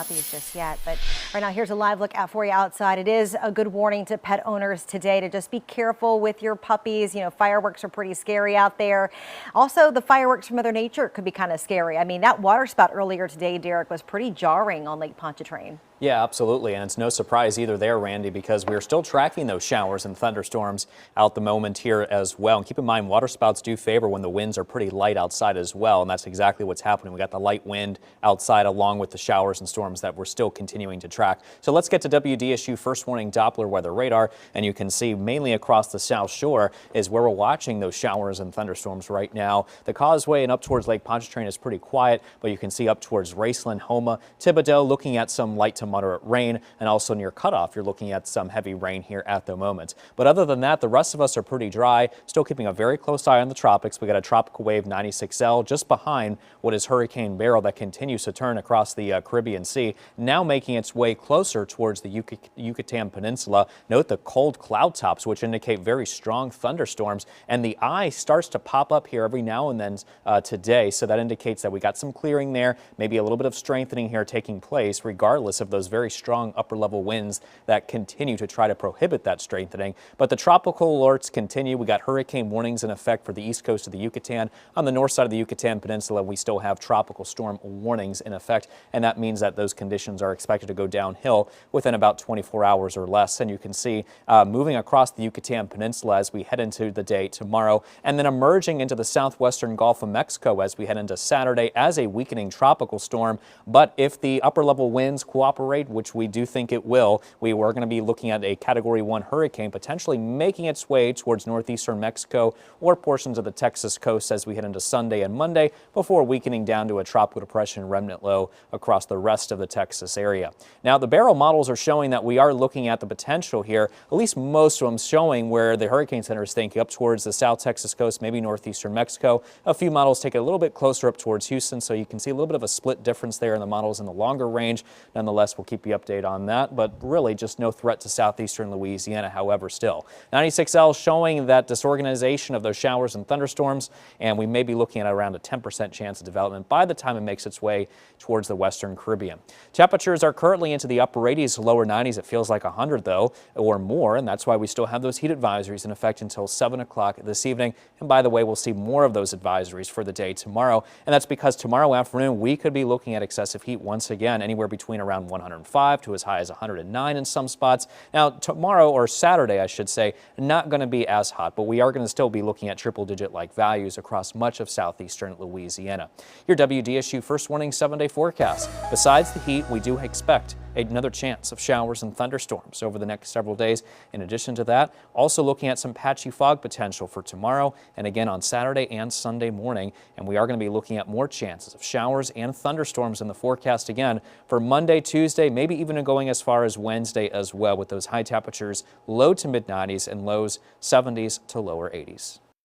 puppies just yet. But right now, here's a live look out for you outside. It is a good warning to pet owners today to just be careful with your puppies. You know, fireworks are pretty scary out there. Also, the fireworks from Mother Nature could be kind of scary. I mean, that water spout earlier today, Derek, was pretty jarring on Lake Pontchartrain. Yeah, absolutely. And it's no surprise either there, Randy, because we're still tracking those showers and thunderstorms out the moment here as well. And keep in mind, waterspouts do favor when the winds are pretty light outside as well. And that's exactly what's happening. We got the light wind outside along with the showers and storms that we're still continuing to track. So let's get to WDSU first warning Doppler weather radar. And you can see mainly across the South Shore is where we're watching those showers and thunderstorms right now. The causeway and up towards Lake Pontchartrain is pretty quiet, but you can see up towards Raceland, Houma, Thibodaux looking at some light to moderate rain, and also near Cutoff you're looking at some heavy rain here at the moment. But other than that, the rest of us are pretty dry, still keeping a very close eye on the tropics. We got a tropical wave 96L just behind what is Hurricane Beryl that continues to turn across the Caribbean Sea, now making its way closer towards the Yucatan Peninsula. Note the cold cloud tops, which indicate very strong thunderstorms, and the eye starts to pop up here every now and then today, so that indicates that we got some clearing there, maybe a little bit of strengthening here taking place regardless of those very strong upper level winds that continue to try to prohibit that strengthening. But the tropical alerts continue. We got hurricane warnings in effect for the east coast of the Yucatan. On the north side of the Yucatan Peninsula, we still have tropical storm warnings in effect, and that means that those conditions are expected to go downhill within about 24 hours or less. And you can see moving across the Yucatan Peninsula as we head into the day tomorrow, and then emerging into the southwestern Gulf of Mexico as we head into Saturday as a weakening tropical storm. But if the upper level winds cooperate, which we do think it will, we were going to be looking at a Category 1 hurricane potentially making its way towards northeastern Mexico or portions of the Texas coast as we head into Sunday and Monday before weakening down to a tropical depression remnant low across the rest of the Texas area. Now, the Beryl models are showing that we are looking at the potential here, at least most of them showing where the Hurricane Center is thinking up towards the South Texas coast, maybe northeastern Mexico. A few models take it a little bit closer up towards Houston, so you can see a little bit of a split difference there in the models in the longer range. Nonetheless, we'll keep you updated on that, but really just no threat to southeastern Louisiana, however, still. 96L showing that disorganization of those showers and thunderstorms, and we may be looking at around a 10% chance of development by the time it makes its way towards the western Caribbean. Temperatures are currently into the upper 80s to lower 90s. It feels like 100 though, or more, and that's why we still have those heat advisories in effect until 7 o'clock this evening. And by the way, we'll see more of those advisories for the day tomorrow, and that's because tomorrow afternoon we could be looking at excessive heat once again, anywhere between around 105 to as high as 109 in some spots. Now, tomorrow, or Saturday, I should say, not going to be as hot, but we are going to still be looking at triple-digit-like values across much of southeastern Louisiana. Your WDSU first warning 7-day forecast. Besides the heat, we do expect another chance of showers and thunderstorms over the next several days. In addition to that, also looking at some patchy fog potential for tomorrow and again on Saturday and Sunday morning. And we are going to be looking at more chances of showers and thunderstorms in the forecast again for Monday, Tuesday, maybe even going as far as Wednesday as well, with those high temperatures low to mid 90s and lows 70s to lower 80s.